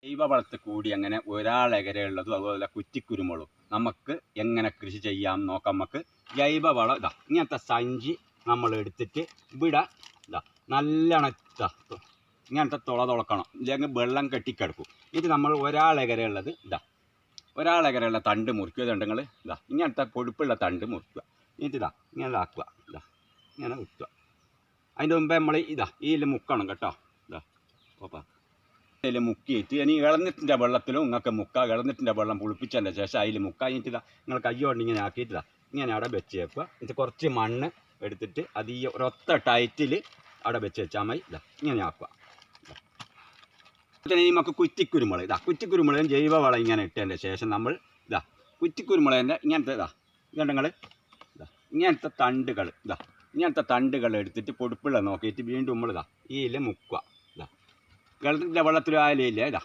ജൈവവളത്തിൽ കൂടി അങ്ങനെ ഒരാളെകരെയുള്ളതും അതുപോലെ കുറ്റിക്കുരുമുളകും നമുക്ക് എങ്ങനെ കൃഷി ചെയ്യാം നോക്കാം. നമുക്ക് ജൈവവളം ഇങ്ങനത്തെ സഞ്ചി നമ്മൾ എടുത്തിട്ട് ഇവിടെ നല്ലോണം ഇങ്ങനത്തെ തുളക്കണം, ഇല്ലെങ്കിൽ വെള്ളം കെട്ടിക്കിടക്കും. ഇത് നമ്മൾ ഒരാളെകരെയുള്ളത് ഒരാളെകരെയുള്ള തണ്ട് മുറിക്കുക. നിങ്ങൾ ഇങ്ങനത്തെ പൊടിപ്പുള്ള തണ്ട് മുറിക്കുക. ഇങ്ങനെ ഇതാക്കുക, ഇങ്ങനെ വെക്കുക. അതിൻ്റെ മുമ്പേ നമ്മൾ ഇതിൽ മുക്കണം കേട്ടോ. ഓപ്പാ അതിൽ മുക്കിയിട്ട് ഇനി ഇളന്നിട്ടിൻ്റെ വെള്ളത്തിലും നിങ്ങൾക്ക് മുക്കുക. ഇളന്നിട്ടിൻ്റെ വെള്ളം പുളിപ്പിച്ചതിൻ്റെ ശേഷം അതിൽ മുക്കുക. കഴിഞ്ഞിട്ട് നിങ്ങൾ കൈ കൊണ്ട് ഇങ്ങനെ ആക്കിയിട്ട് ഇങ്ങനെ അവിടെ വെച്ച് വെക്കുക. എന്നിട്ട് കുറച്ച് മണ്ണ് എടുത്തിട്ട് അത് ഈ ഒരൊത്ത ടൈറ്റിൽ അവിടെ വെച്ച് വെച്ചാൽ മതി. ഇങ്ങനെ ആക്കുക. പിന്നെ നമുക്ക് കുറ്റിക്കുരുമുളക് കുറ്റിക്കുരുമുളകും ജൈവവളം ഇങ്ങനെ ഇട്ടതിൻ്റെ ശേഷം നമ്മൾ കുറ്റിക്കുരുമുളകിൻ്റെ ഇങ്ങനത്തെ നിങ്ങൾ ഇങ്ങനത്തെ തണ്ടുകൾ എടുത്തിട്ട് പൊടിപ്പുള്ള നോക്കിയിട്ട് വീണ്ടും നമ്മൾ ഇതിൽ മുക്കുക. വെള്ളത്തിൻ്റെ വെള്ളത്തിലായാലും ഇല്ല